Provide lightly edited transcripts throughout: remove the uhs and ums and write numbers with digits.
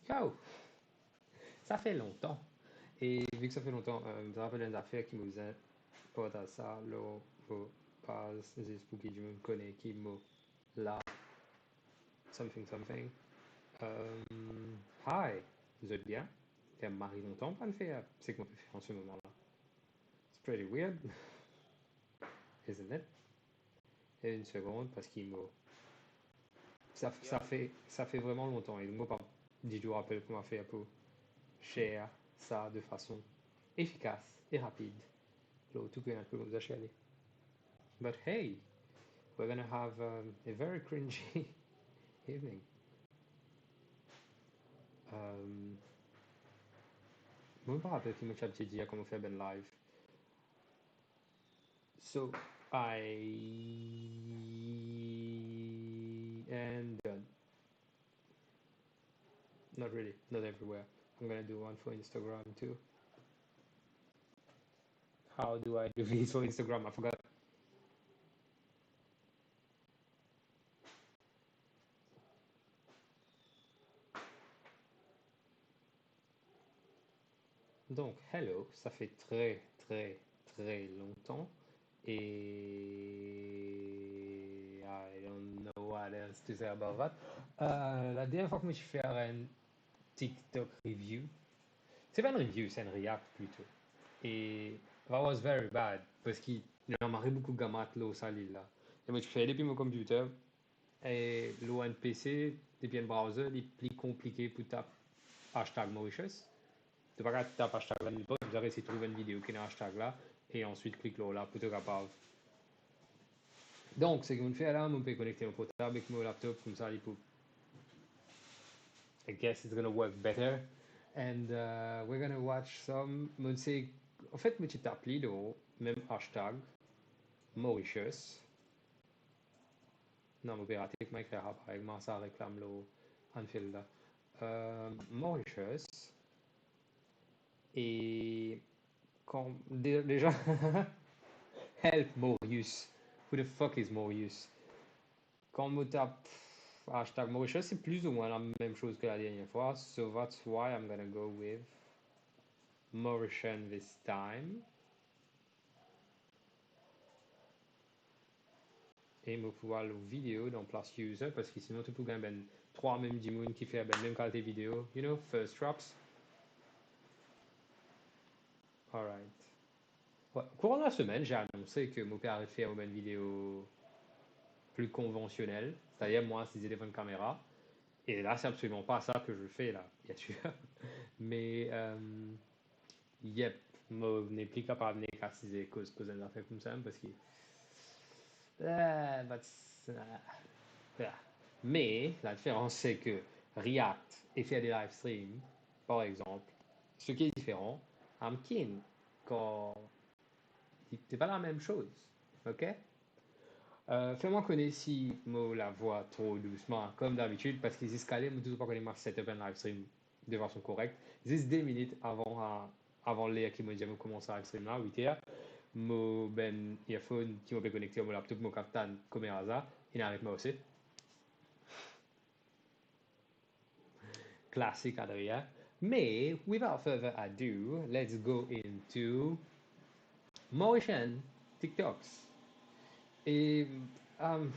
Ciao! Ça fait longtemps. Et vu que ça fait longtemps, je me rappelle une affaire qui me faisait pas à ça, là, vos pages, juste pour qui je me connais, qui me là, something, something. Hi, vous êtes bien? T'es marié longtemps, pas le faire. C'est qu'on peut faire en ce moment-là. It's pretty weird, isn't it? Et une seconde, parce qu'il me. Ça fait vraiment longtemps. Et moi, pas dit, je vous rappelle comment faire pour share ça de façon efficace et rapide. Là, tout peut un peu vous acheter. But hey, we're gonna have a very cringy evening. Um, Moi, je me rappelle qui m'a dit comment faire ben live. So, I and not really, not everywhere. I'm gonna do one for Instagram too. How do I do this for Instagram? I forgot. Donc, hello, ça fait très, très, très longtemps. Et I don't know what else to say about that. La dernière fois que je suis fait un TikTok review, c'est pas une review, c'est un react plutôt. Et that was very bad parce qu'il a marqué beaucoup de gammat là, ça là. Et moi, je fais depuis mon computer et le PC, depuis un browser, il est plus compliqué pour taper hashtag Mauritius. Tu vas taper hashtag là, tu vas essayer de trouver une vidéo qui est hashtag là et ensuite clique là pour te capable. Donc, ce qu'on fait là, on peut connecter mon portable avec mon laptop comme ça, il peut. I guess it's gonna work better. And we're gonna watch some. En fait, je tape là, même hashtag Mauritius. Non, mon pirater que m'a écrit par exemple, ça réclame le Anfield là. Mauritius. Et quand déjà help Maurius. Who the fuck is Maurius? Quand on tape hashtag Mauritius, c'est plus ou moins la même chose que la dernière fois. So that's why I'm gonna go with Mauritian this time. Et je peux voir la vidéo dans place user parce que sinon tu peux gagner ben, trois mêmes dimoun qui fait ben, même qualité vidéo. You know, first drops. Alright. Ouais. Au courant de la semaine, j'ai annoncé que mon père allait faire une vidéo plus conventionnelle. C'est-à-dire, moi, c'est devant une caméra. Et là, c'est absolument pas ça que je fais, là, bien sûr. Mais, yep, je n'ai plus capable de cassiser cause d'un affaire comme ça, parce que. Mais, la différence, c'est que React et faire des live streams, par exemple, ce qui est différent, I'm keen quand c'est pas la même chose. Ok? Fais-moi connaître si moi la voix trop doucement, comme d'habitude, parce que les escaliers, je ne toujours pas connaître ma setup en live stream de façon correcte. Juste 2 minutes avant l'air qui m'a dit de commencer à live stream là, 8h, mon ben earphone qui m'a connecté à mon laptop, mon captain, comme un hasard, il n'arrête pas aussi. Classique Adrien. Mais, without further ado, let's go into Mauritian TikToks. Et, um,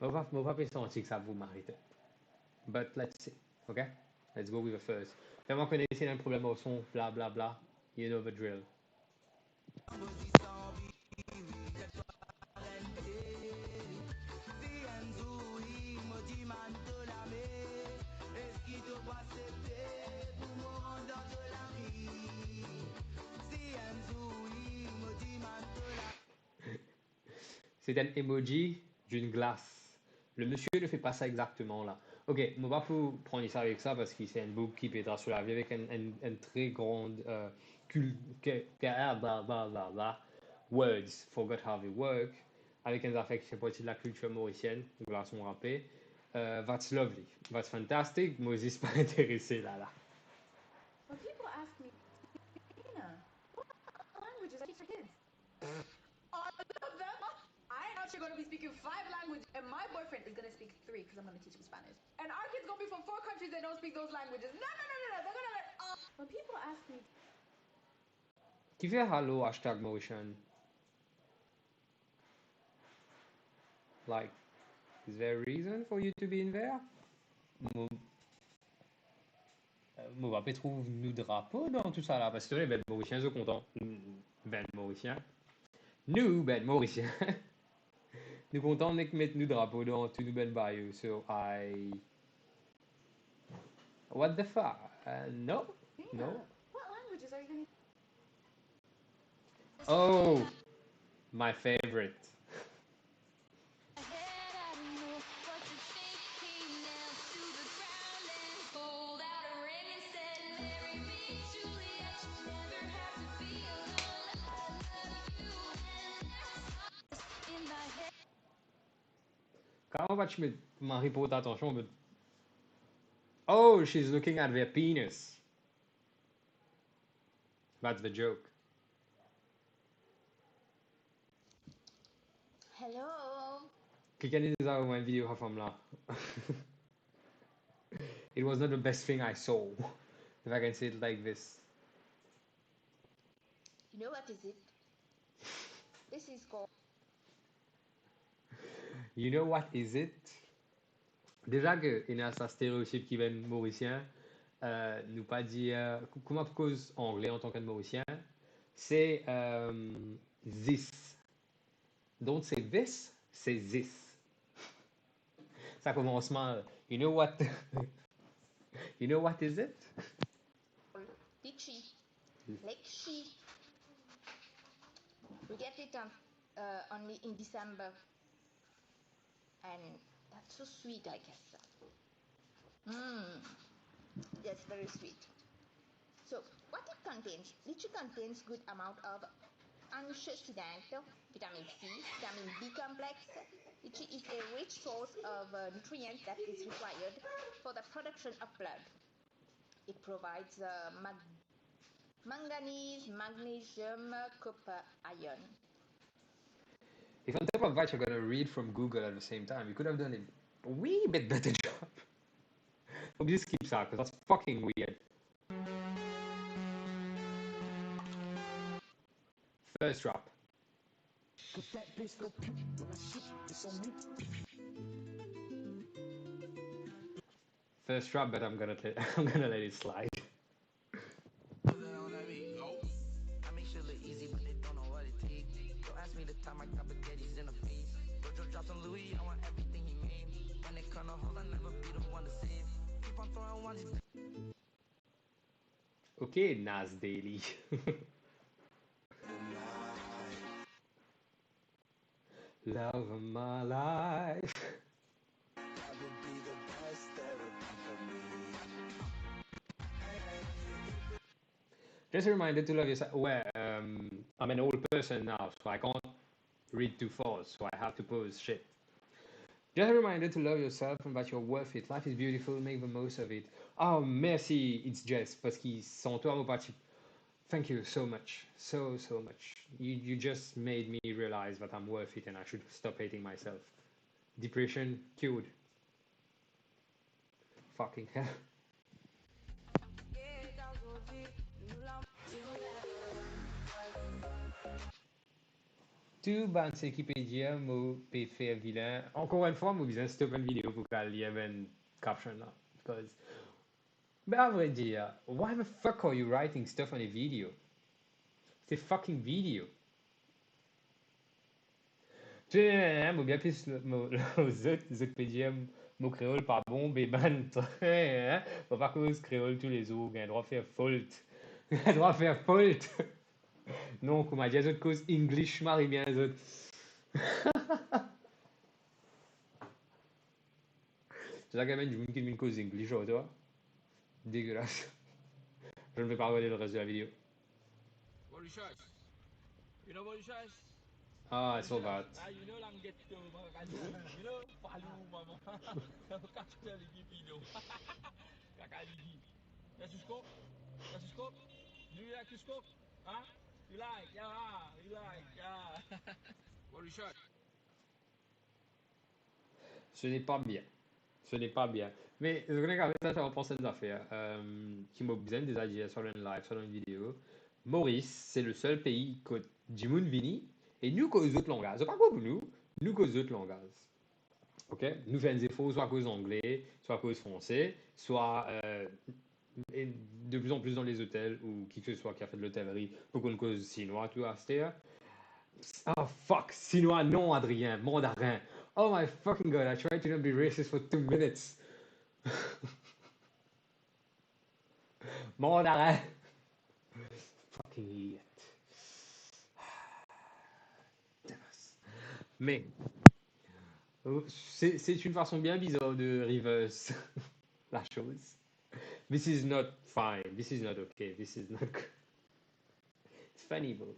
mon papa sentit que ça vous mérite. But let's see. Okay? Let's go with the first. Fais-moi connaître s'il y a un problème au son, bla bla bla. You know the drill. C'est un emoji d'une glace. Le monsieur ne fait pas ça exactement là. Ok, on va pas prendre ça avec ça parce qu'il c'est un book qui pétera sur la vie avec une très grande bla bla bla bla. Words, forgot how they work. Avec un affaire qui fait partie de la culture mauricienne, glaçon râpé. That's lovely. That's fantastic. Moi, je suis pas intéressé là là. When people ask me, Tina, what languages I teach your kids? All of them. I am not You're gonna be speaking 5 languages, and my boyfriend is gonna speak 3 because I'm gonna teach him Spanish. And our kids gonna be from 4 countries that don't speak those languages. No, no, no, no, no. They're gonna learn. When people ask me, Qui fait hello hashtag motion? Like, is there a reason for you to be in there? Moi, va pas trouver nous drapeau dans tout ça là, parce que les bêtes mauriciens sont contents. Ben mauriciens. Nous, ben mauriciens. Nous contents de mettre nous drapeau dans tout nous ben bayou. So what the fuck? No? Nina, No? what languages are you gonna? Oh, my favorite. Quand va tu mettre Marie pour attention, but oh, she's looking at their penis. That's the joke. Hello. Quelqu'un nous a envoyé une vidéo à femme là. It was not the best thing I saw, if I can say it like this. You know what is it? This is called. You know what is it? Déjà que il y a ce stéréotype qui vient mauricien, nous pas dire comment cause anglais en tant que mauricien, c'est this. Donc c'est this, c'est this. Ça commence mal. You know what? You know what is it? Litchi. Lekshi. We get it only in December. And that's so sweet, I guess. Yes, very sweet. So, what it contains? Lychee contains good amount of antioxidant, vitamin C, vitamin B complex. Lychee is a rich source of nutrients that is required for the production of blood. It provides manganese, magnesium, copper, iron. If on top of that you're gonna read from Google at the same time, you could have done a wee bit better job. Hope you skip that because that's fucking weird. First drop. First drop, but I'm gonna let it slide. Okay, Nas Daily. Love of my life. Just a reminder to love yourself. Well, I'm an old person now, so I can't read too fast, so I have to pause shit. Just a reminder to love yourself and that you're worth it. Life is beautiful, make the most of it. Oh, merci, it's Jess, parce qu'il sans toi, mon parti. Thank you so much, so much. You just made me realize that I'm worth it and I should stop hating myself. Depression cured. Fucking hell. Tout ban Wikipédia m'a fait vilain. Encore une fois, moi besoin stop une vidéo pour qu'elle y ait une caption là. Because, mais à vrai dire, why the fuck are you writing stuff on a video? C'est fucking video. Tu sais, moi bien plus aux autres pédiens, mon créole pas bon, mais ban, faut pas cause créole tous les jours, il droit faire faute. Il droit faire faute. Non, comme a dit les autres cause English, marie bien les autres. C'est ça quand même du monde qui me cause English, toi. Dégueulasse. Je ne vais pas regarder le reste de la vidéo. Mauritius. You know Mauritius? Ah, I saw that. You know lang get to you know Palu mama. Kakak lagi video. Kakak lagi. That's your scope? That's your scope? Do you like your scope? Huh? You like? Yeah, you like? Yeah. Mauritius. Ce n'est pas bien. Ce n'est pas bien. Mais je connais qu'avec ça, ça va penser des affaires qui m'ont besoin des ideas sur un live, sur une vidéo. Maurice, c'est le seul pays que Jimoun Vini et nous cause d'autres langages. C'est pas quoi pour nous cause d'autres langages. Ok? Nous faisons des efforts soit à cause anglais, soit à cause français, soit et de plus en plus dans les hôtels ou qui que ce soit qui a fait de l'hôtellerie pour qu'on cause chinois, tout à cette. Oh fuck, chinois, non, Adrien, mandarin. Oh my fucking god, I tried to not be racist for 2 minutes. Mandarin. Fucking idiot. Mais c'est une façon bien bizarre de reverse la chose. This is not fine. This is not okay. This is not good. It's funny, bro.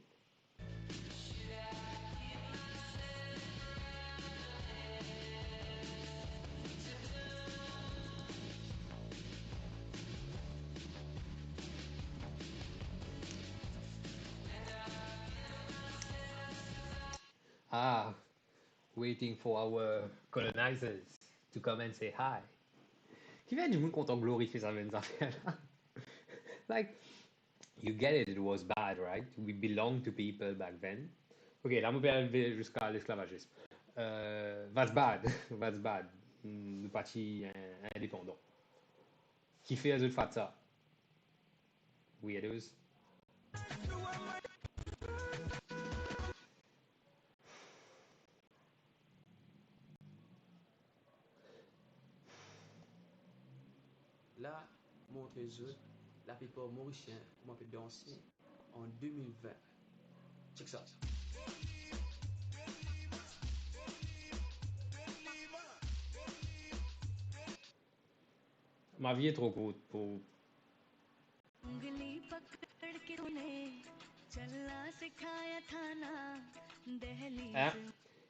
Ah, waiting for our colonizers to come and say hi. Qui vient du monde content glorifier ça même affaire là? Like, you get it, it was bad, right? We belonged to people back then. Ok, là, on peut aller jusqu'à l'esclavagisme. That's bad. That's bad. Nous partis indépendants. Qui fait les autres faire ça? Weirdos. Là, montre les autres, la plupart mauriciens, comment on peut danser en 2020. Check ça. Ma vie est trop courte pour. Hein?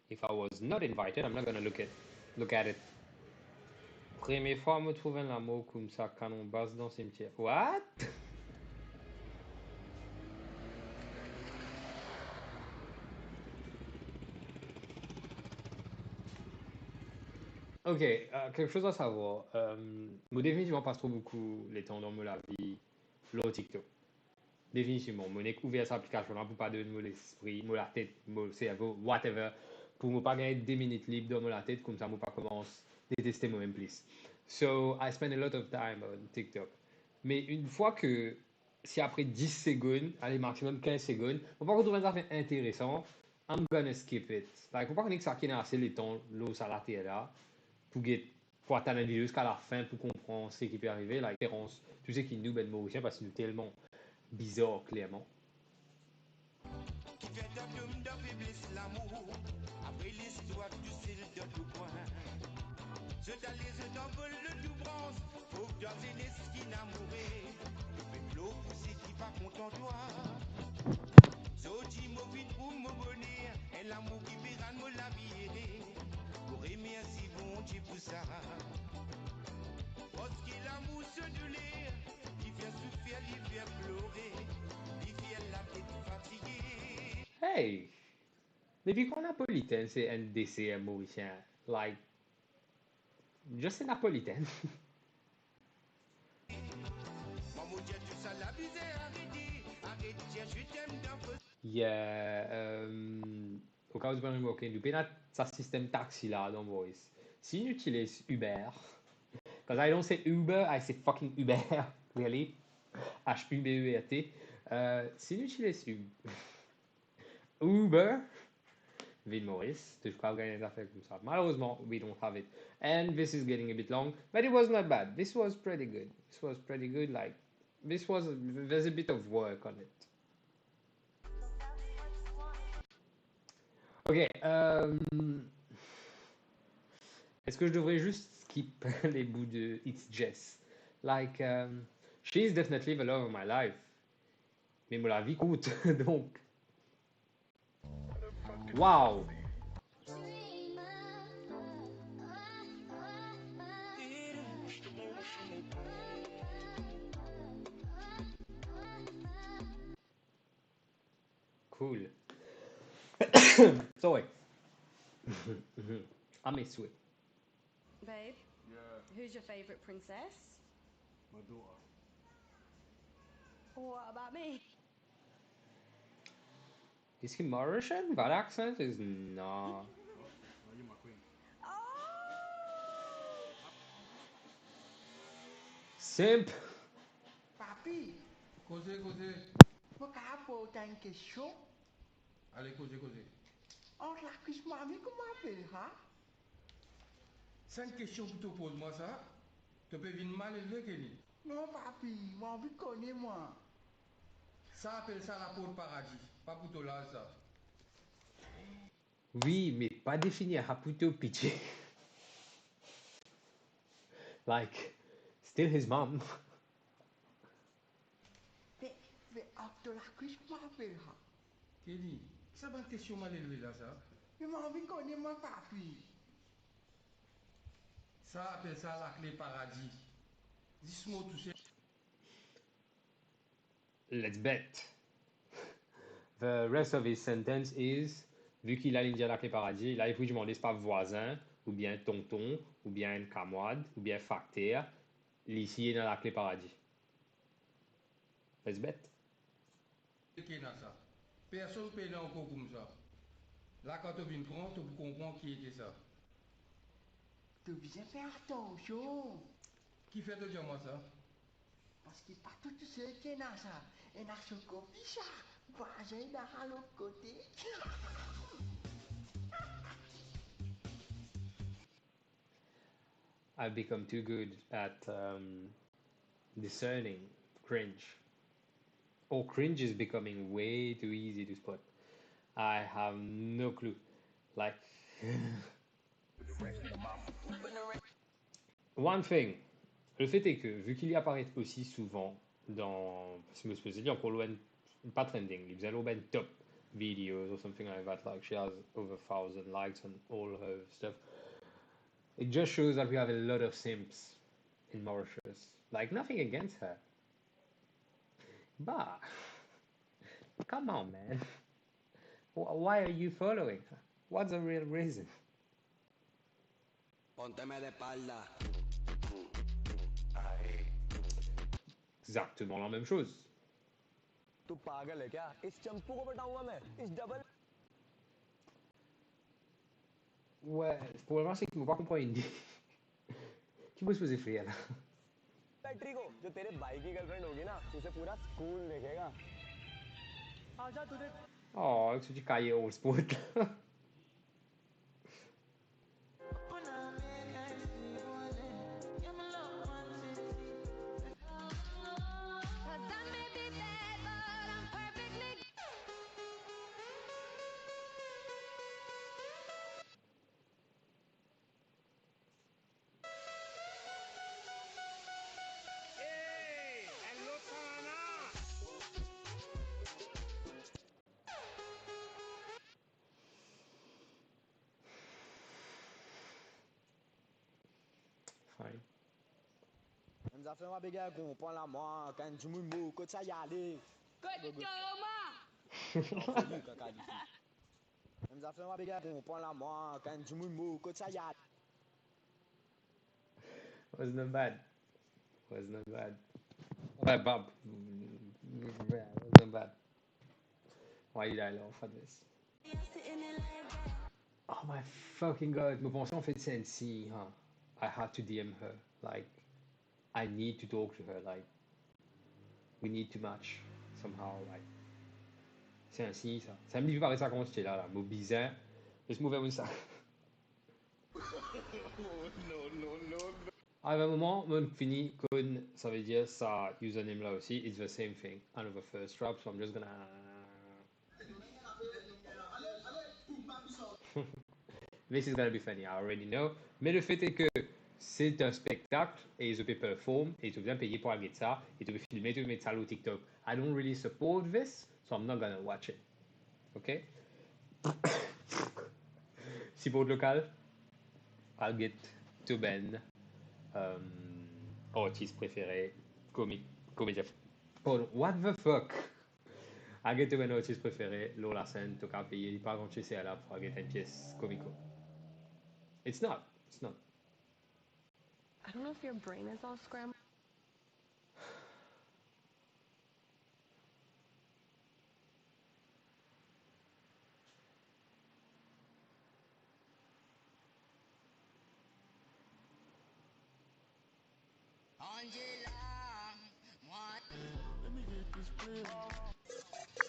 If I was not invited, I'm not gonna look at it. Première fois, me trouver un amour comme ça, canon basse dans le cimetière. What? Ok, quelque chose à savoir. Moi, définitivement, passe trop beaucoup les temps dans ma vie, le TikTok. Définitivement, mon ouvert cette application-là pour pas donner mon esprit, mon la tête, mon cerveau, whatever, pour ne pas gagner 2 minutes libres dans la tête, comme ça, je ne pas commencer à détester moi-même plus. So, I spend a lot of time on TikTok. Mais une fois que, si après 10 secondes, allez, maximum 15 secondes, on va retrouver un affaire intéressant, I'm gonna skip it. Like, on va pas que ça qui n'a assez le temps, l'eau, ça la terre là, pour attendre la vidéo jusqu'à la fin, pour comprendre ce qui peut arriver, la différence, tu sais qui nous, ben, mauricien, parce que nous tellement bizarre, clairement. Hey! Depuis quand napolitain c'est un dessert mauricien? Like, je sais napolitain. Yeah, au cas où tu me okay, du ça système taxi là dans Voice. Si tu utilises Uber, because I don't say Uber, I say fucking Uber, really. H-U-B-E-R-T. Si tu utilises Uber, Ville Maurice, tu peux gagner des affaires comme ça. Malheureusement, we don't have it. And this is getting a bit long, but it was not bad. This was pretty good. This was pretty good. Like, there's a bit of work on it. Ok. Est-ce que je devrais juste skip les bouts de It's Jess? Like, she is definitely the love of my life. Mais moi, la vie coûte, donc. Wow! Cool. So, ouais. À mes souhaits. Babe, Yeah, who's your favourite princess? my daughter. What about me? Is he Mauritian? That accent is not. Oh, now you my queen. Oh! Simp! Papi, Causez, causez. vou cá botar em question Allez, causez, causez. entre la cuisse mamie comment appelle ha? C'est une question que tu poses moi ça. Tu peux venir mal élevé, Kelly. Non papi, moi envie connaître moi. Ça appelle ça la peau de paradis. Pas pour toi là, ça. Oui, mais pas définir Haputo Piché. Like, still his mom. Mais entre la cuisse comment appelle ha? Kelly, c'est une question mal élevée là, ça. Mais moi envie connaître moi papi. Ça appelle ça la clé paradis. Dis-moi tout ça. Let's bet. The rest of his sentence is, vu qu'il a l'India la clé paradis, là il faut que je demande c'est pas voisin, ou bien tonton, ou bien camarade, ou bien facteur. Ici est dans la clé paradis. Let's bet. Qui est dans ça? Personne ne peut aller encore comme ça. Là, quand tu viens prendre, tu comprends qui était ça. Tu viens faire attention. Qui fait te dire moi ça? Parce que pas tout ce qui est dans ça. Et dans ce copie ça. Voisin dans l'autre côté. I've become too good at discerning cringe. Or cringe is becoming way too easy to spot. I have no clue. Like, one thing, le fait est que, vu qu'il y apparaît aussi souvent dans, je me suis dit encore loin, pas trending, il faisait loin top videos or something like that, like she has over 1,000 likes on all her stuff. It just shows that we have a lot of simps in Mauritius. Like, nothing against her. But, come on, man. Why are you following her? What's the real reason? Pónteme de espalda. Exactement la même chose. तू पागल है क्या? इस चंपू को बताऊंगा मैं इस double Ouais, le problème c'est qu'il ne m'a pas compris hindi. Qui peut se poser frère là? Battery को जो तेरे भाई की गर्लफ्रेंड होगी ना उसे पूरा स्कूल देखेगा आजा तुझे Oh, avec ce petit cahier old sport là. Cause I may be bad, but I'm perfectly Fine. हम जाफे वहां पे गया घूम पाला मां कैन जुमु मु को चा Yale Good job, ma. Fully का काली हम जाफे वहां पे गया घूम पाला मां कैन जुमु मु को चा Yale Was not bad. Was not bad. Ouais, Bob. Yeah, was not bad. Why did I laugh at this? sitting in like that. Oh my fucking god. Me pensais en fait CNC, huh? I had to DM her. Like, I need to talk to her. Like, we need to match somehow. Like, c'est ainsi ça. Ça me dit parler ça quand j'étais là, là. Mot bizarre. Laisse-moi faire ça. À un moment, on finit con, ça veut dire ça username là aussi. It's the same thing. Another first drop, so I'm just gonna. This is gonna be funny, I already know. Mais le fait est que c'est un spectacle et ils peuvent perform et tu viens payer pour aller de ça et tu veux filmer, tu veux mettre ça au TikTok. I don't really support this, so I'm not gonna watch it. Ok? Support local, I'll get to Ben. Artiste préféré, comédien. Pardon, what the fuck? I'll get to Ben artiste préféré, Lola Sen, tu as payé, il pas grand chose à là pour get une pièce comico. It's not. It's not. I don't know if your brain is all scrambled.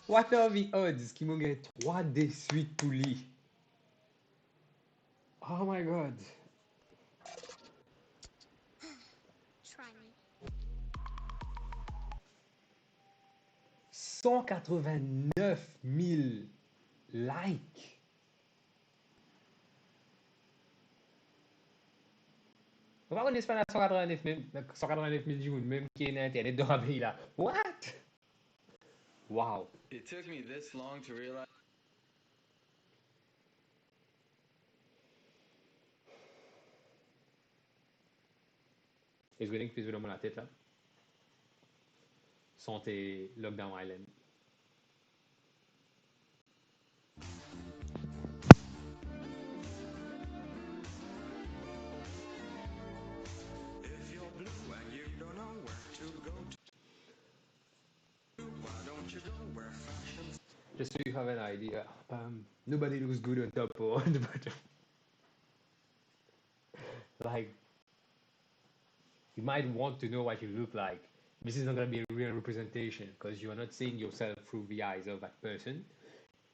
What are the odds qu'il m'ont gagné 3 des suites pour lui? Oh my god. Try me. 189 000 likes. On va en Espagne à 189 000 jours, même qui est internet dans un pays là. What? Wow. It took me this long to realize. Est-ce que tu peux dans la tête là? Santé, Lockdown Island. If you're blue and you don't know where to go to, why don't you go where fashion's Just so you have an idea, nobody looks good on top or on the bottom. Like, you might want to know what you look like. This is not going to be a real representation because you are not seeing yourself through the eyes of that person.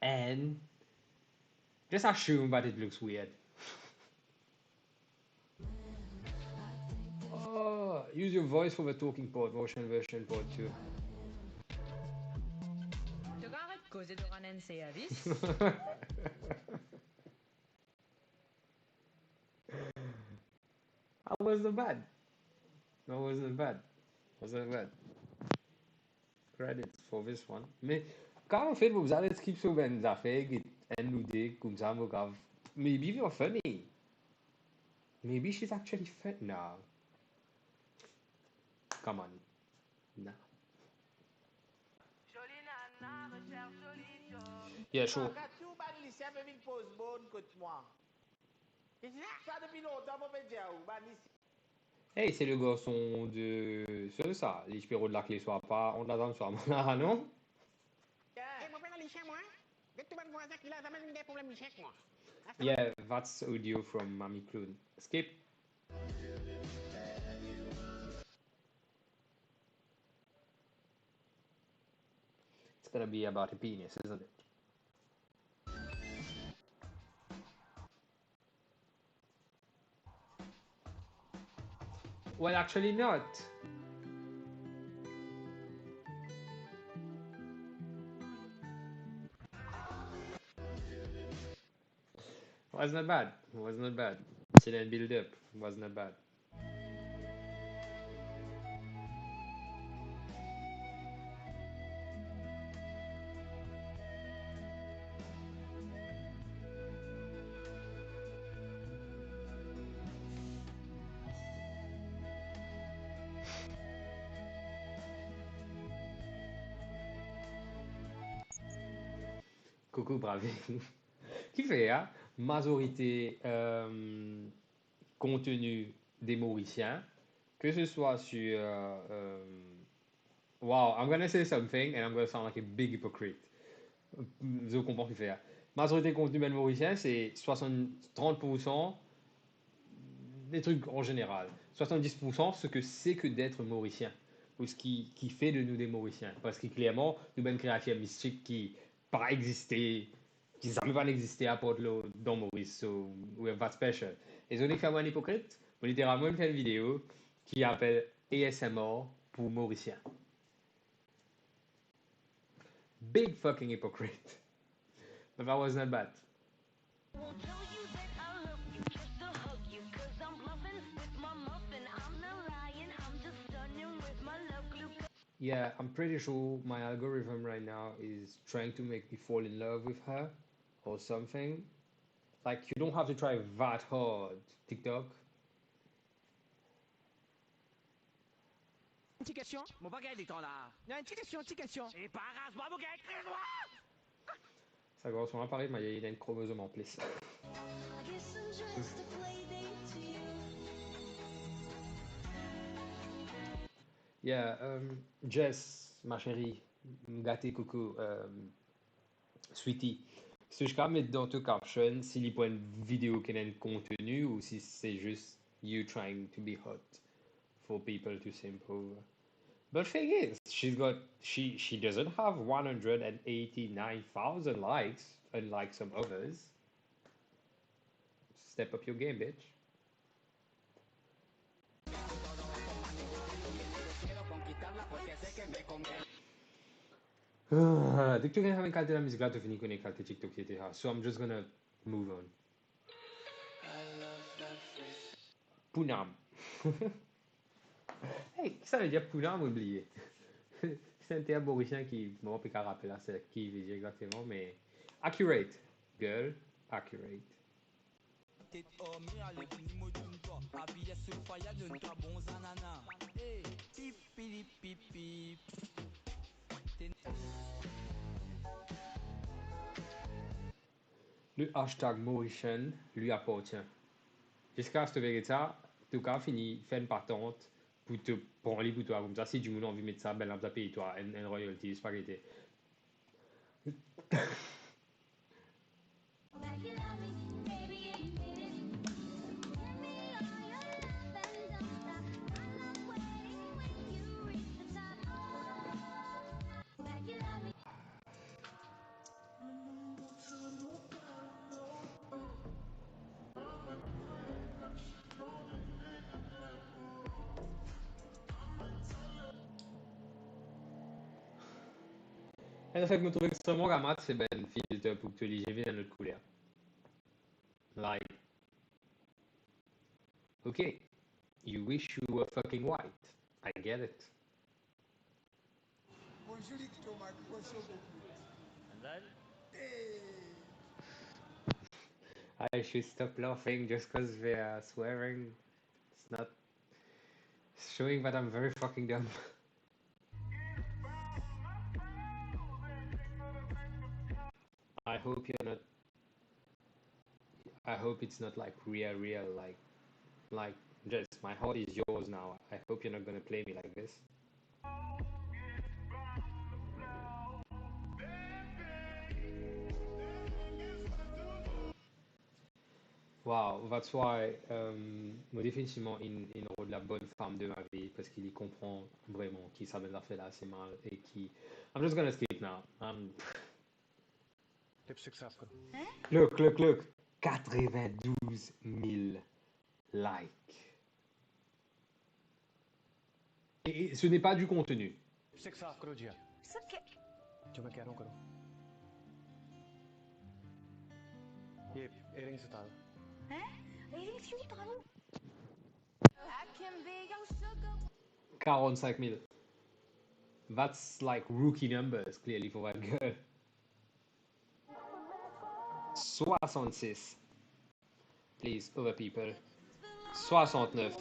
And just assume that it looks weird. Oh, use your voice for the talking part, motion version part 2. Tu arrêtes de causer de Ronan Service? That wasn't bad. That wasn't bad. Wasn't bad. Credits for this one. Mais quand on fait vous allez skip sur une affaire qui est nudée comme ça, vous avez maybe you're funny. Maybe she's actually fun. No. Come on. No. Yeah, sure. Hey, c'est le garçon de... C'est ça, les spéros de la clé soit pas... On l'attend soit là, non? Yeah, that's audio from Mamie Clown. Skip. It's gonna be about a penis, isn't it? Well, actually not. Was not bad. Was not bad. Chill and build up. Was not bad. Coucou bravé. Qui fait, hein? Majorité contenu des Mauriciens, que ce soit sur... wow, I'm gonna say something and I'm gonna sound like a big hypocrite. Je comprends ce qu'il fait. Hein. Majorité contenu des Mauriciens, c'est 30% des trucs en général. 70% ce que c'est que d'être Mauricien. Ou ce qui fait de nous des Mauriciens. Parce que clairement, nous avons créé un mystique qui pas existé, qui jamais va exister à part dans Maurice. So, we're that special. Et on est fait un hypocrite, on littéralement fait une vidéo qui appelle ASMR pour Mauriciens. Big fucking hypocrite. But that was not bad. Yeah, I'm pretty sure my algorithm right now is trying to make me fall in love with her or something. Like, you don't have to try that hard, TikTok. Une petite question, mon bagage est en là. Une petite question. Et pas rase, moi, mon gars, écris-moi! Ça correspond à Paris, mais il y a une chromosome en plus. Yeah, Jess, ma chérie, gâté coco, sweetie. Si je mettre dans ton caption s'il y a une vidéo qui a un contenu ou si c'est juste you trying to be hot for people to simple. But thing is, she doesn't have 189,000 likes, unlike some others. Step up your game, bitch. TikTok having called the music to finish connect to TikTok so I'm just gonna move on. Pounam. Hey, ça veut dire Pounam oublié. C'est un terme mauricien qui m'a pas rappelé là, c'est qui veut dire exactement, mais accurate, girl, accurate. Le hashtag Maurician lui appartient. Jusqu'à ce que ça, tu as fini, fait une patente pour te prendre pour toi. Comme ça, si du monde a envie de mettre ça, ben là, tu payes toi une royalty, spaghetti. Le fait que je trouve extrêmement gamat, c'est ben filtre pour que tu les dans notre couleur. Like, okay, you wish you were fucking white. I get it. I should stop laughing just because we are swearing. It's not showing that I'm very fucking dumb. I hope you're not. I hope it's not like real, like. Just my heart is yours now. I hope you're not gonna play me like this. Wow, that's why moi définitivement il rôle la bonne femme de ma vie parce qu'il y comprend vraiment qui ça m'a fait là assez mal et qui I'm just gonna skip now. Look 92 000 likes. Et ce n'est pas du contenu. जो मैं कह रहा हूँ करो ये earrings उतारो हैं? Earrings क्यों उतारूं? 45 000. That's like rookie numbers clearly for that girl. 66. Please, other people. 69.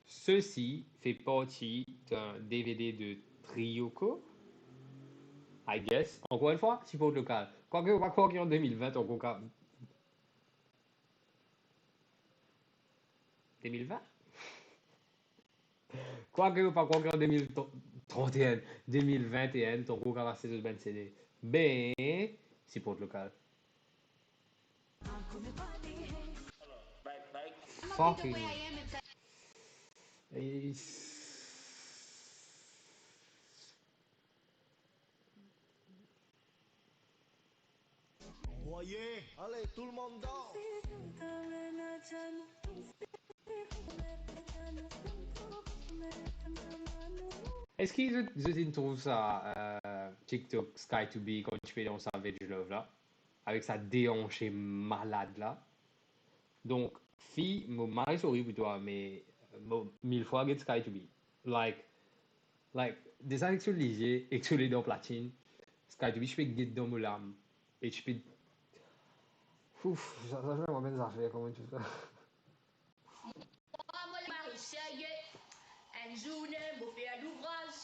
Ceci fait partie d'un DVD de Trioko. I guess. Encore une fois, support local. Quoique, on va croire qu'en 2020, on compte. 2020? Quoique, on va croire qu'en 2031, 2021, ton gros va de ben CD. Ben, support local. Fucking. Voyez, allez, tout le monde danse. Est-ce qu'ils trouvent ça TikTok Sky to Be quand tu fais dans Savage Love là, avec sa déhanchée malade là? Donc, fille, mon mari sourit pour toi, mais mille fois get Sky to Be. Like, des années que tu lisais et que tu les dans platine, Sky to Be, je fais get dans mon lame. Et je fais. Ouf, ça fait vraiment bien des affaires, comment tu fais? En journée, vous faire l'ouvrage.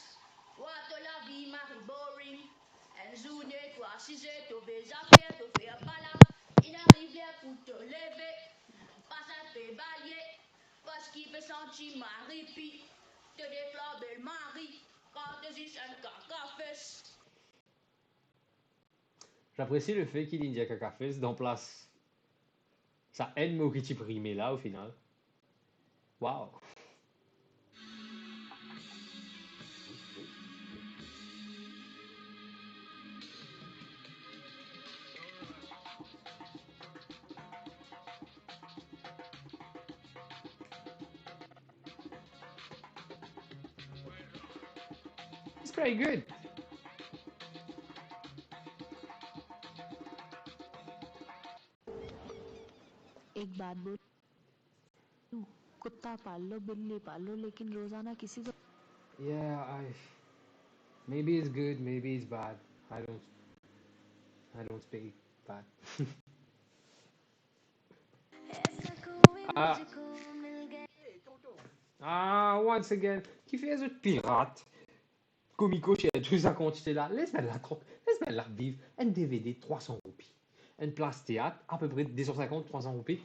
Water la vie, Marie boring. En journée, toi, si j'ai trouvé des affaires, tu fais un balade. Il arrive pour te lever. Pas un peu balayer. Pas ce qui fait sentir Marie, puis te déclare belle Marie, quand tu dis un caca-fesse. J'apprécie le fait qu'il dit caca-fesse dans place. Ça aide mot qui primé là au final. Wow. It's pretty good. एक बात बोलूं, कुत्ता पाल लो बिल्ली पाल लो लेकिन रोजाना किसी को Yeah, maybe it's good, maybe it's bad. I don't speak bad. Once again, qui fait un pirate? Comico chez toute sa quantité là, laisse-moi la vivre. Un DVD 300 roupies. Une place théâtre à peu près 250, 300 roupies.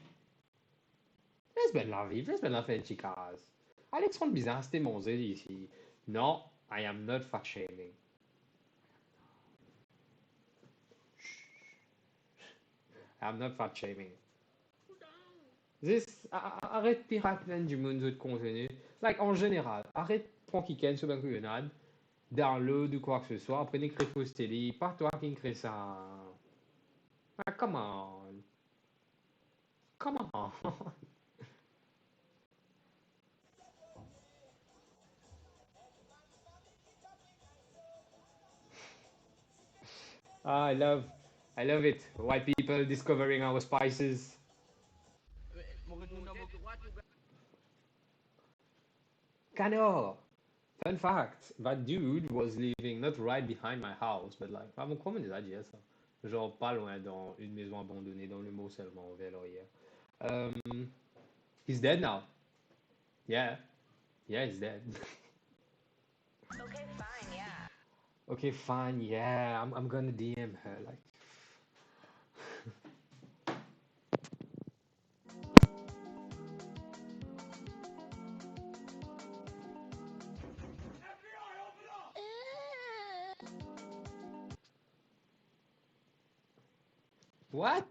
Laisse-moi la vivre, laisse-moi la faire une chicase. Alexandre Bizarre, c'était mon zèle ici. Non, I am not fat shaming. I am not fat shaming. Arrête pirate du monde de contenu. Like, en général, arrête prends qui sur la grenade, download ou quoi que ce soit, prenez Crefos Télé, pas toi qui crée ça. Ah, come on. Come on. I love it. White people discovering our spices. Cano. Fun fact, that dude was living not right behind my house, but like, mon communauté dit ça. Genre pas loin dans une maison abandonnée dans le Mont-Seulement au Véloria. He's dead now. Yeah. Yeah, he's dead. Okay, fine, yeah. Okay, fine, yeah. I'm gonna DM her like. What?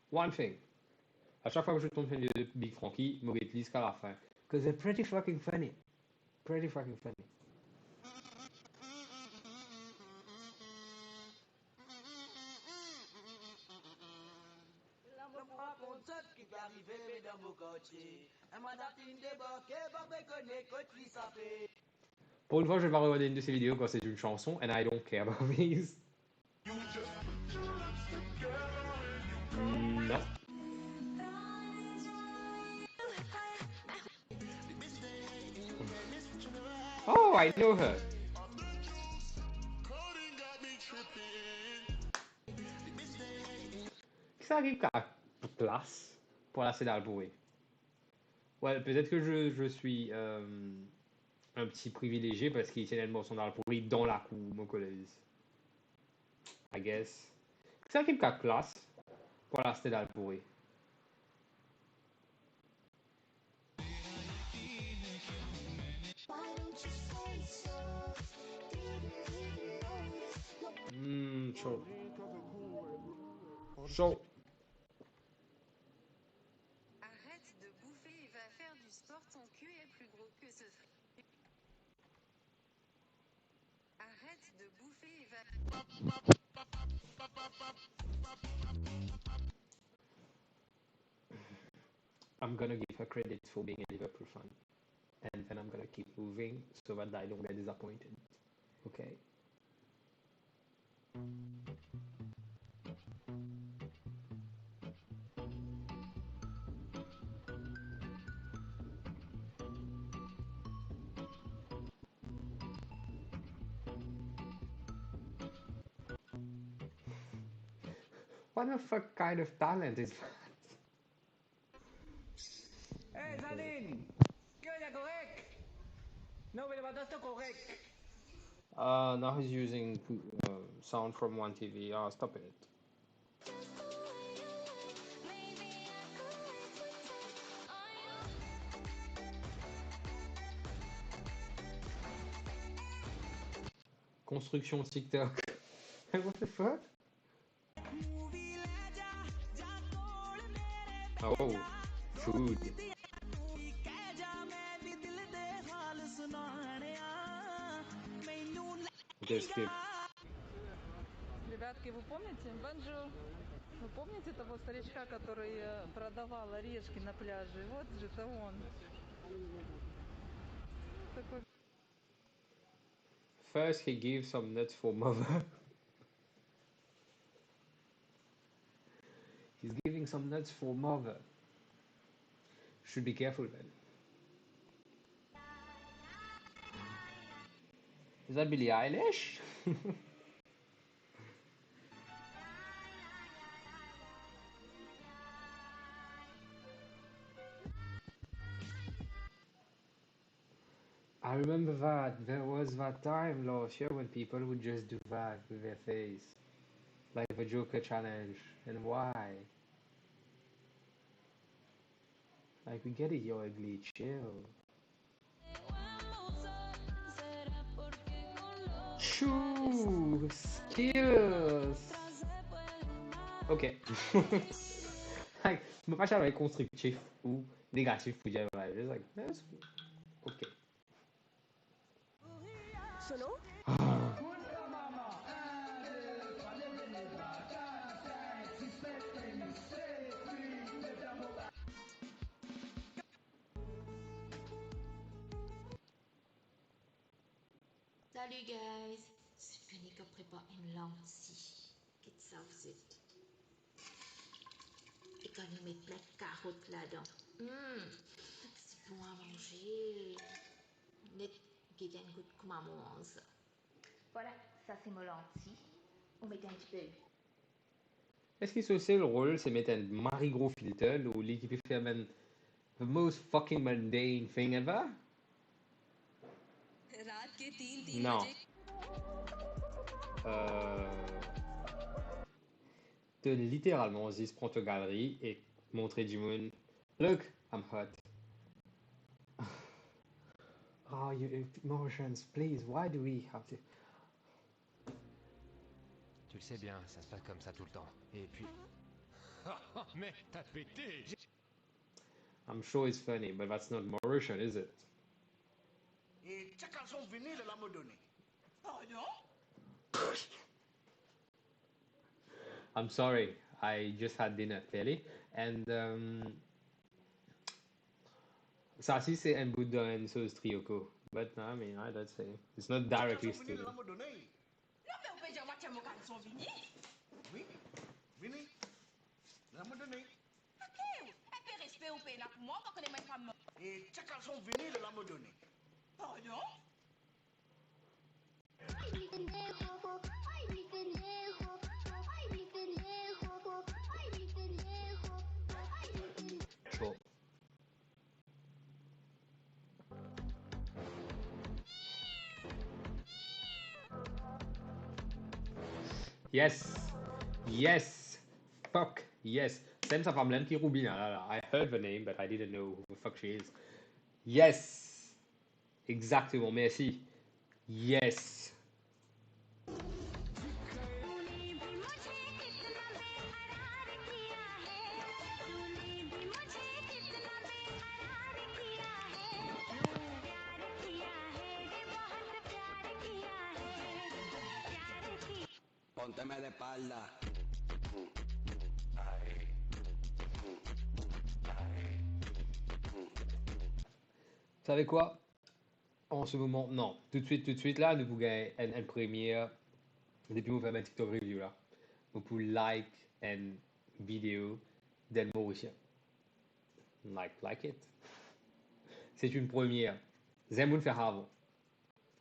One thing. À chaque fois que je tombe sur une vidéo de Big Frankie, je vais jusqu'à la fin. Because they're pretty fucking funny. Pretty fucking funny. Pour une fois, je vais pas regarder une de ces vidéos quand c'est une chanson, and I don't care about these. Non. Oh, I know her. Ça arrive qu'à place pour la dans le bruit. Ouais, peut-être que je suis un petit privilégié parce qu'il tient le morceau dans le bruit dans la cour, mon collègue. I guess. Ça arrive qu'à classe pour la dans le bruit. Chaud. Chaud. Arrête de bouffer et va faire du sport, ton cul est plus gros que ce fric. Arrête de bouffer et va... I'm gonna give her credit for being a Liverpool fan. And then I'm gonna keep moving so that I don't get disappointed. Okay? What the fuck kind of talent is that? Hey, Zanin! ¿Qué onda, correct? No me levantaste correct. Now he's using sound from one TV. Oh, stop it. Construction TikTok. What the fuck? Oh, food. Okay, skip. Ребятки, вы помните? Бонжур. Вы помните того старичка, который продавал орешки на пляже? Вот же это он. Такой... First he gives some nuts for mother. He's giving some nuts for mother. Should be careful then. Is that Billie Eilish? I remember that there was that time last year when people would just do that with their face, like the Joker challenge. And why? Like, we get it, you're ugly, chill. Chou, skills. Ok. Like, je me pas chercher avec constructif ou négatif pour dire ouais, just like, that's ok. सुनो Salut guys, c'est Fanny qui prépare une lentille. Qu'est-ce que ça vous êtes? Et quand on met plein de carottes là-dedans, c'est bon à manger. Net, qui a une goutte comme à manger. Voilà, ça c'est mon lentille. On met un petit peu. Est-ce que c'est le rôle, c'est mettre un Marie gros filter ou l'équipe fait même the most fucking mundane thing ever? Non. De littéralement se prendre aux galeries et montrer du monde. Look, I'm hot. Oh, your emotions, please. Why do we have to? Tu le sais bien, ça se passe comme ça tout le temps. Et puis... Mais t'as pété! I'm sure it's funny, but that's not Mauritian, is it? Et tes caleçons vinyle là me donner. Pardon? I'm sorry, I just had dinner, clearly. And ça aussi c'est un bout d'une sauce trioco. But no, I mean, let's say it's not directly Vinyle stolen. là me donner. Non, mais on peut dire moitié mon caleçon vinyle. Oui, vinyle. Là me donner. Ok, un peu respect au pays là pour moi, on connaît même pas moi. Et tes caleçons vinyle là me donner. Pardon? Cool. Yes, yes, fuck, yes. Send sa femme là qui Rubina là. I heard the name, but I didn't know who the fuck she is. Yes, exactement. Merci. Yes. Pónteme de espalda. Vous savez quoi? En ce moment, non. Tout de suite là, nous pouvons une première. Depuis nous faire un TikTok review là. Vous pouvez like une vidéo d'un Mauricien. Like it. C'est une première. J'aime vous le faire avant.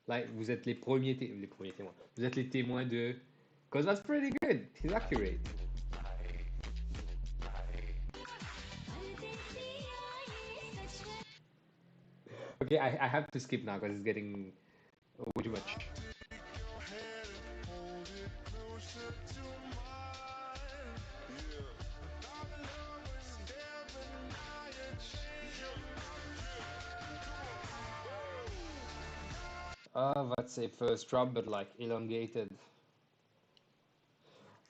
Like, vous êtes les premiers témoins. Vous êtes les témoins de. Cause that's pretty good. He's accurate. Okay, I have to skip now because it's getting way too much. That's a first drop, but like elongated.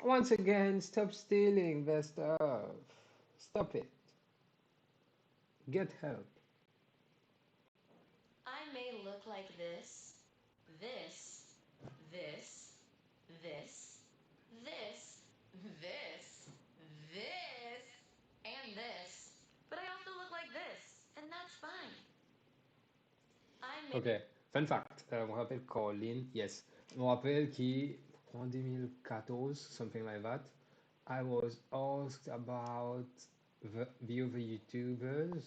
Once again, stop stealing their stuff. Stop it. Get help. I may look like this, this, this, this, this, this, this, and this, but I also look like this, and that's fine. I may... Ok, fun fact. Je me rappelle Colin, yes. Je me rappelle en 2014, something like that, I was asked about the other YouTubers,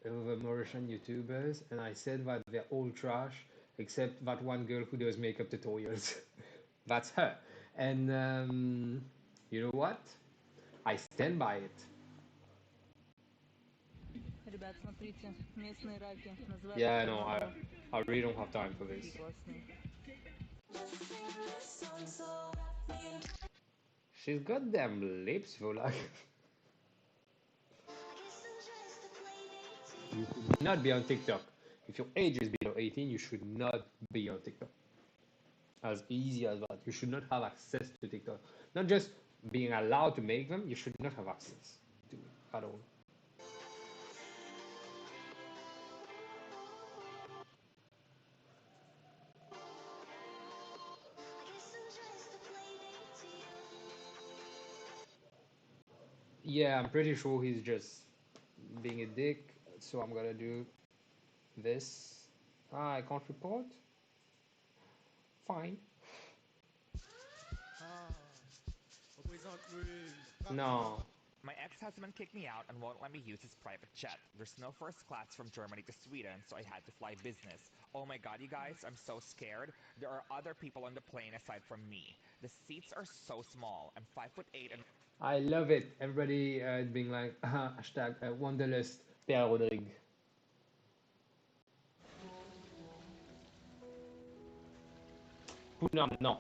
the Mauritian YouTubers, and I said that they're all trash, except that one girl who does makeup tutorials. That's her. And you know what? I stand by it. Ребят, смотрите, местные раки называют Yeah, это no, мало. I really don't have time for this. She's got them lips though, like. You should not be on TikTok. If your age is below 18, you should not be on TikTok. As easy as that. You should not have access to TikTok. Not just being allowed to make them, you should not have access to it at all. Yeah, I'm pretty sure he's just being a dick, so I'm gonna do this. I can't report? Fine. No. My ex-husband kicked me out and won't let me use his private jet. There's no first class from Germany to Sweden, so I had to fly business. Oh my god, you guys, I'm so scared. There are other people on the plane aside from me. The seats are so small. I'm 5'8" and... I love it. Everybody being like, hashtag Wanderlust Pierre Rodrigue. Poonam, no.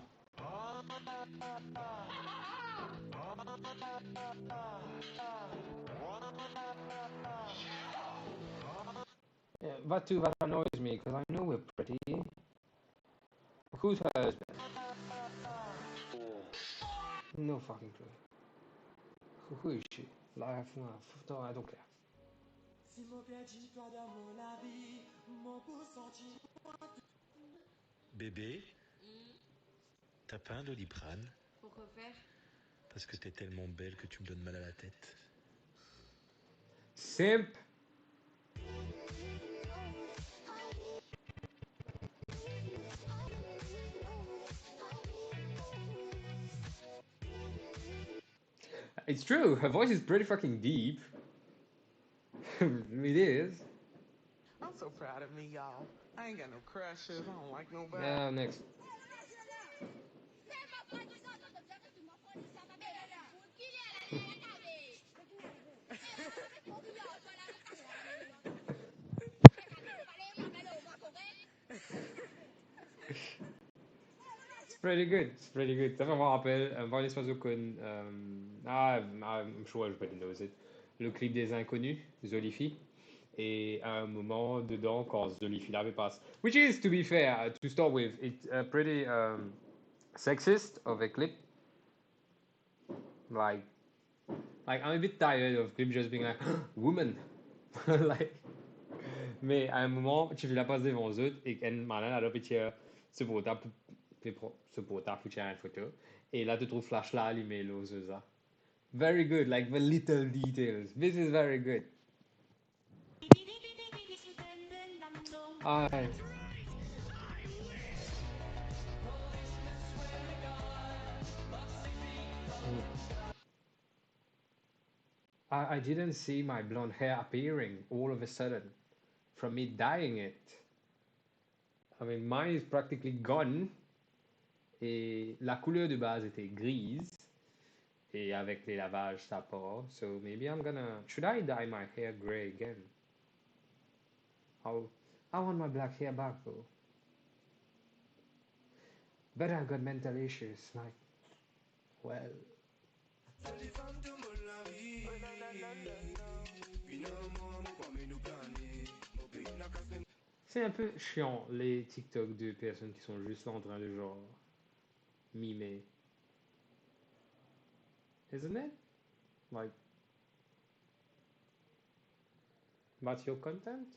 Yeah, that too, that annoys me, because I know we're pretty. Who's her husband? No fucking clue. Who is she? Life, no, I don't care. Bébé, t'as pas un Doliprane? Pourquoi faire? Parce que t'es tellement belle que tu me donnes mal à la tête. Simp! It's true, her voice is pretty fucking deep. It is. I'm so proud of me, y'all. I ain't got no crushes. I don't like nobody. Yeah, next. It's pretty good. It's pretty good. Ça fait me rappelle Vanessa Zokun. I'm sure everybody knows it. Le clip des Inconnus, Zolifi. Et à un moment dedans, quand Zolifi l'avait passe. Which is, to be fair, to start with, it's pretty sexist of a clip. Like I'm a bit tired of clips just being like, woman. Like, mais à un moment, tu la passes devant eux et qu'elle m'a là, puis tu se porta pour tirer une photo. Et là, tu trouves flash là, allumé, l'ose ça. Very good, like the little details. This is very good. I didn't see my blonde hair appearing all of a sudden from me dyeing it. I mean, mine is practically gone. Et la couleur de base était grise. Et avec les lavages, ça part. So maybe I'm gonna... Should I dye my hair gray again? I want my black hair back though. But I've got mental issues. Like, Well. C'est un peu chiant les TikTok de personnes qui sont juste là en train de genre mimer. Isn't it? Like, that's your content?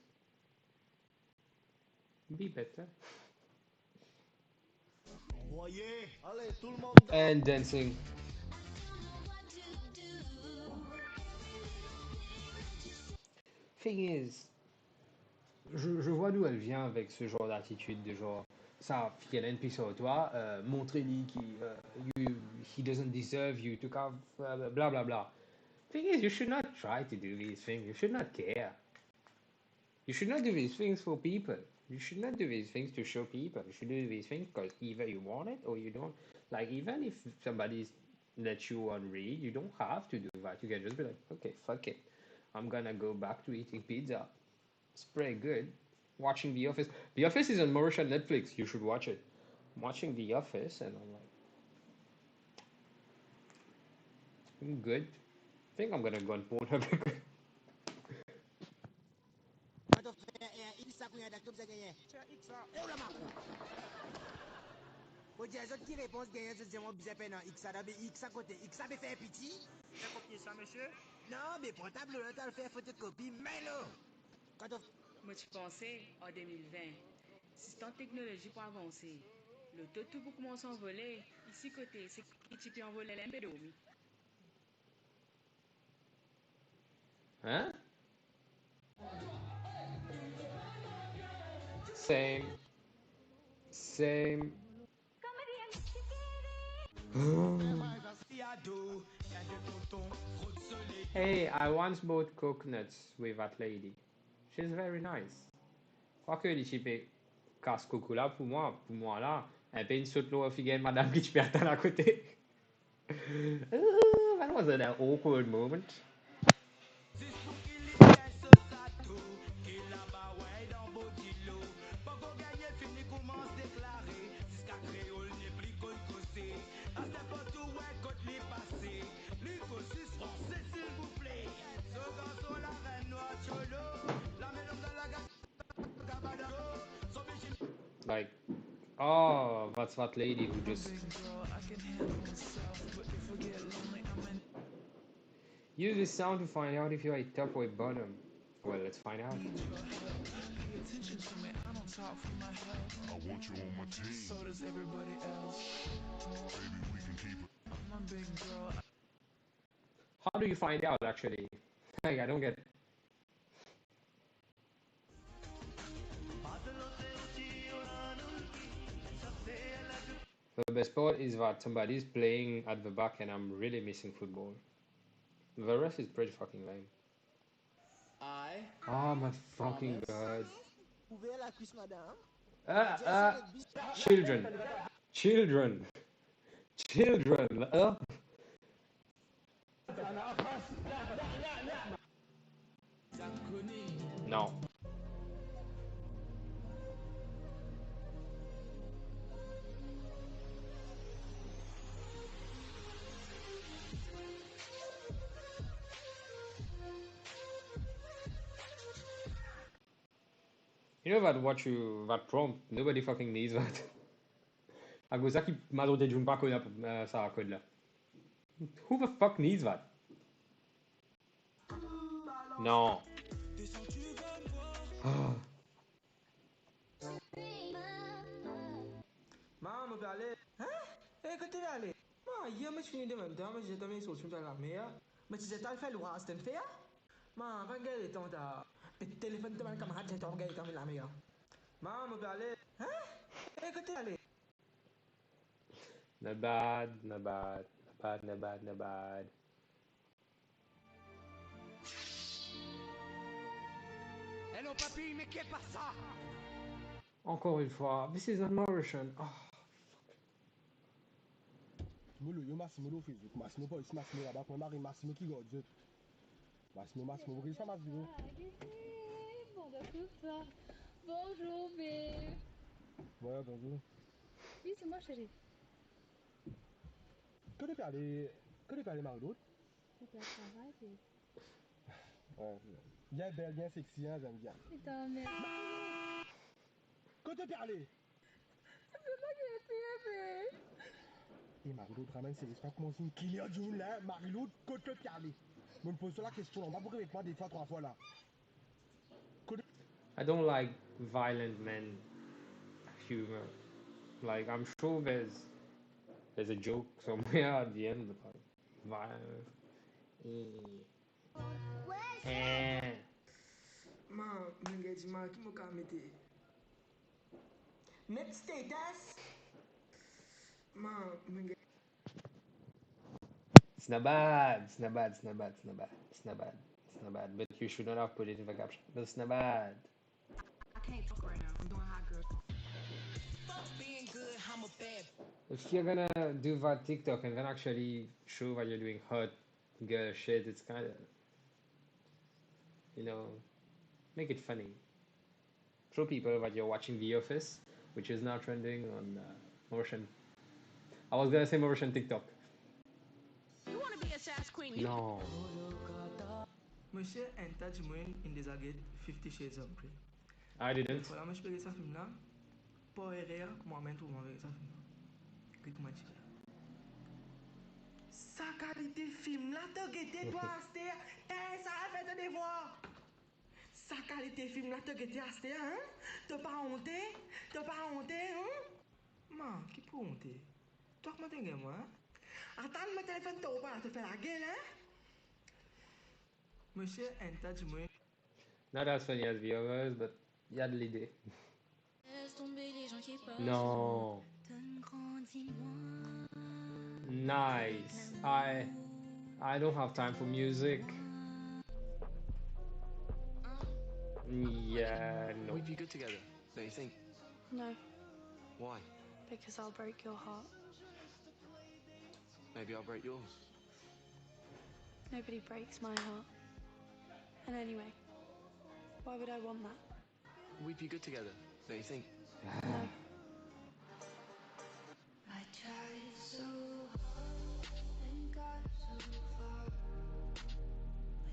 Be better. And dancing. Thing is, je vois d'où elle vient avec ce genre d'attitude de genre ça qu'elle a une pisse sur toi, montrez-lui he doesn't deserve you to come, blah blah blah. Thing is, you should not try to do these things. You should not care. You should not do these things for people. You should not do these things to show people. You should do these things because either you want it or you don't. Like, even if somebody lets you on read, you don't have to do that. You can just be like, okay, fuck it. I'm gonna go back to eating pizza. It's pretty good. Watching The Office. The Office is on Mauritian Netflix. You should watch it. I'm watching The Office and I'm like, I'm good. I think I'm gonna go on Pornhub. Ou di azot ki repons genyen se di moun bize pe nan X a da be X a kote X a be fe piti? Fè kopye sa, monsieur? Non, be pran tablo la tal fè fotokopi, men lo! Moi, tu pensais, en 2020, système technologie pour avancer. Le tout pour commencer à envoler. Ici, côté, c'est qui tu peux envoler l'MPDO. Hein? Same. Hey, I once bought coconuts with that lady. She's very nice. Quoique, les types casse coco là, pour moi là, un peu une saute l'eau figure madame qui perd à côté. That was an awkward moment. Like, oh, that's that lady who just use this sound to find out if you're a top or a bottom. Well, let's find out. I want you on my team. So does everybody else. Maybe we can keep it. I'm a big girl. How do you find out actually? Like, I don't get. The best part is that somebody's playing at the back and I'm really missing football. The rest is pretty fucking lame. Oh my fucking god. Ouvrez la cuisse, madame. Children. No. You know that prompt, nobody fucking needs that. A cosa qui m'a donné de pas connaître ça code là. Who the fuck needs that? Non. Maman, je vais aller. Hein? Eh, quand tu vas aller? Maman, hier, je finis de même temps, mais j'ai donné sur le la mer. Mais tu sais, tu as fait le roi, c'est un fait? Maman, va gagner ton temps. Le téléphone de mon camarade, c'est ton gars, la mer. Maman, je vais aller. Hein? Eh, quand tu vas aller? Not bad. Hello, papy, mais qu'est-ce pas ça? Encore une fois, this is not Mauritian. Oh. Molo, yo Massimo do Facebook. Massimo poi Massimo là-bas, pour Marie Massimo qui gorge. Massimo, vous regardez ça Massimo? Bon, bah tout ça. Bonjour, mais... Ouais, bonjour. Oui, c'est moi, chérie. Que de parler Marie-Lou? Peut-être travail, puis. Ouais. Bien belle, bien sexy, hein, j'aime bien. Putain, merde. Que de parler? C'est là qu'il est bébé. Et Marie-Lou, ramène ses histoires comme si une cliente du là. Marie-Lou, que de parler? Je me pose la question, on va vous répondre des fois, 3 fois là. I don't like violent men humor. Like I'm sure there's a joke somewhere at the end, but like violent. Man, mwen di man ki mwen ka mette. Net status. Man, mwen It's not bad. It's not bad. It's not bad. It's not bad. It's not bad. It's not bad. But you should not have put it in the caption. But it's not bad. I can't talk right now. I'm doing hot girl. Fuck being good, I'm a bad. If you're gonna do that TikTok and then actually show that you're doing hot girl shit, it's kind of, you know, make it funny. Show people that you're watching The Office, which is now trending on Mauritian. I was gonna say Mauritian TikTok. You want to be a sass queen? No. Monsieur entra de mwen in desaget 50 Shades of Grey. I didn't. Fwa la mwen pege sa film la, po ere mwen men tou mwen pege sa film la. Klik mwen chile. Sa kalite film la te gete to aste, sa a fè te devwa. Sa kalite film la te gete aste, hein? Te pa honte, hein? Man, ki pou honte? Toi kman te gen mwen, hein? Atan mwen telefon te ou pa la te fè la gel, hein? Monsieur entra de mwen. Not as funny as the others, but il y a de l'idée. No. Nice. I don't have time for music. Yeah, no. We'd be good together, don't you think? No, Why? because I'll break your heart. Maybe I'll break yours. Nobody breaks my heart. And anyway, why would I want that? We'd be good together, don't you think? No. I tried so hard and got so far, but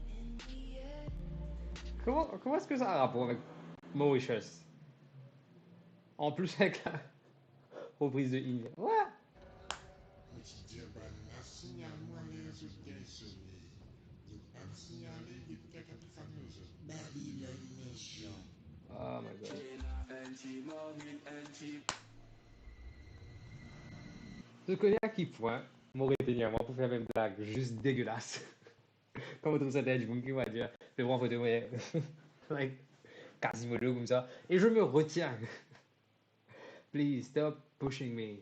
in the end. Comment est-ce que ça a un rapport avec Mauritius? En plus avec la reprise de In. Ouais. Oh my god. Je connais à qui point Mauritaniennement pour faire une blague juste dégueulasse. Comme vous trouvez ça d'être, vous va dire, fais-moi en photo, mais like, Quasimodo comme ça. Et je me retiens. Please stop pushing me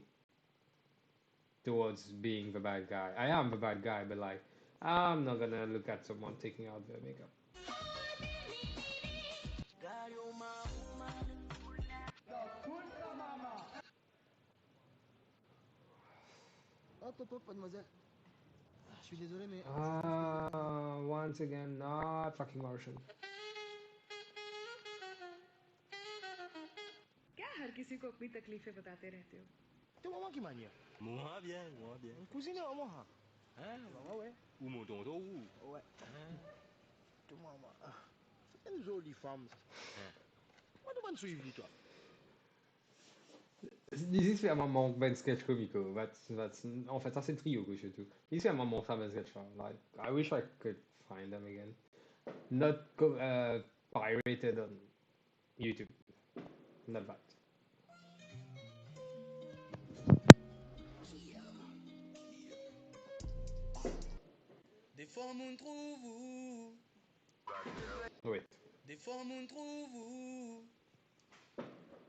towards being the bad guy. I am the bad guy, but like, I'm not gonna look at someone taking out their makeup. Hop, hop, hop, mademoiselle. Je suis désolé, mais. Once again, not fucking Martian. क्या हर किसी को अपनी तकलीफें बताते रहते हो? Tu maman qui manie? Moi bien, moi bien. Cousine, moi. Hein? Maman, ouais. Ou mon tonton ou? Ouais. Tu maman. C'est une jolie femme. Moi, tu vas me suivre, toi. Ici, c'est vraiment ben sketch comico. En fait, ça c'est trio que je tout. Ici, c'est vraiment ça ben sketch. Like, I wish I could find them again. Not pirated on YouTube. Not that. Des fois, mon trouve où? Wait. Des fois, mon trouve où?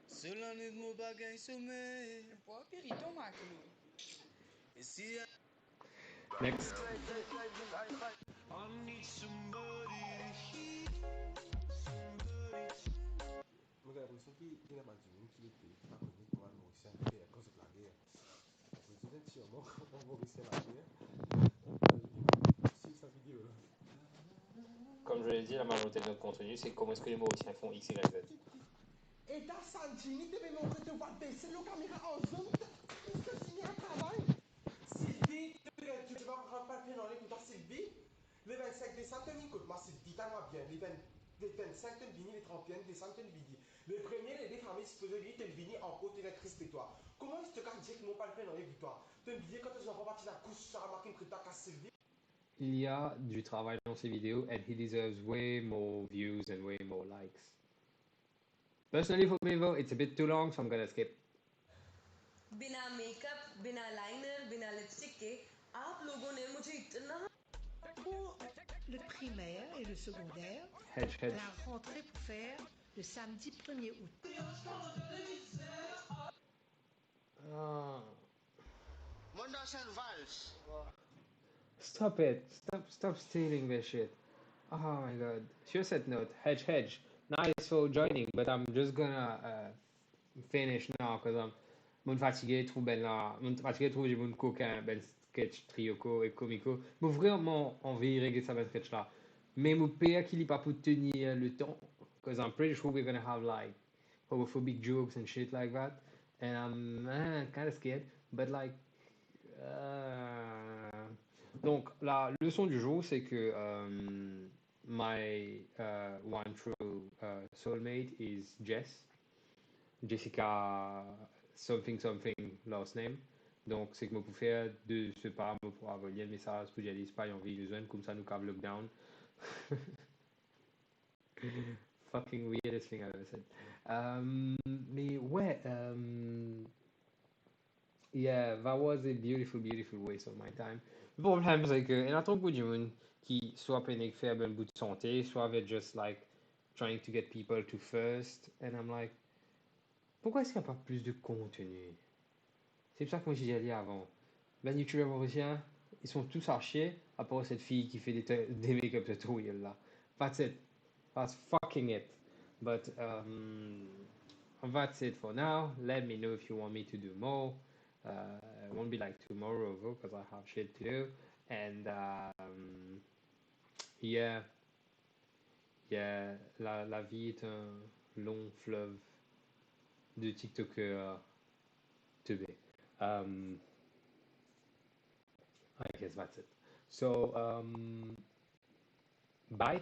Cela ne me bagaille sommeil. Pourquoi périton, Maclou? Et si. Next. I need somebody to hear. Mwen gen l'impression ki gen a madjoun ki ete pa koni pou an Mauricien ki a cause de la guerre. Je dis entièrement en Mauricien la guerre. Si sa vidéo là. Comme je l'ai dit, la majorité de notre contenu, c'est comment est-ce que les Mauriciens font X, Y, Z. Et ta Santini te montre te va baisser le caméra en zone. Est-ce que c'est un travail? Sylvie. bien. Les 25 tonnes vini, les 31, les 100 tonnes vini. Le premier, les deux familles supposées lui, tonnes vini en côté de Christ toi. Comment est-ce que tu as dit que mon père fait dans les victoires? Tonnes vini, quand ils ont pas parti la course, ça a marqué une préta casse Sylvie. Il y a du travail dans ses vidéos and he deserves way more views and way more likes. Personally for me though, it's a bit too long, so I'm gonna skip. बिना मेकअप बिना लाइनर बिना लिपस्टिक के आप लोगों ने मुझे इतना Pour le primaire et le secondaire, Hedge, hedge. la rentrée pour faire le samedi 1er août. Wonderson Vals. Stop it. Stop stealing this shit. Oh my god. Sur cette note, hedge, hedge. Nice for joining, but I'm just gonna finish now because I'm mon fatigué, trop ben là. Mon fatigué, trop j'ai mon coquin, ben sketch, trioco et comico. Mais vraiment envie de régler ça, ben sketch là. Mais mon père qui n'est pas pour tenir le temps, because I'm pretty sure we're gonna have like homophobic jokes and shit like that. And I'm kind of scared, but like. Donc, la leçon du jour, c'est que my one true soulmate is Jessica something something last name. Donc, c'est que je peux faire de ce pas, je peux envoyer un message pour dire pas envie de joindre comme ça nous câble lockdown. Fucking weirdest thing I've ever said. Mais ouais, yeah, that was a beautiful, beautiful waste of my time. Le problème, c'est que, il y a trop beaucoup de gens qui soit peine faire un bout de santé, soit avec just like trying to get people to first. And I'm like, pourquoi est-ce qu'il n'y a pas plus de contenu? C'est pour ça que moi j'ai dit avant. Les youtubeurs mauriciens, ils sont tous à chier, à part cette fille qui fait des make-up tutorials là. That's it. That's fucking it. But that's it for now. Let me know if you want me to do more. It won't be like tomorrow though, because I have shit to do. And yeah, la vie est un long fleuve de TikTokers today. I guess that's it. So bye.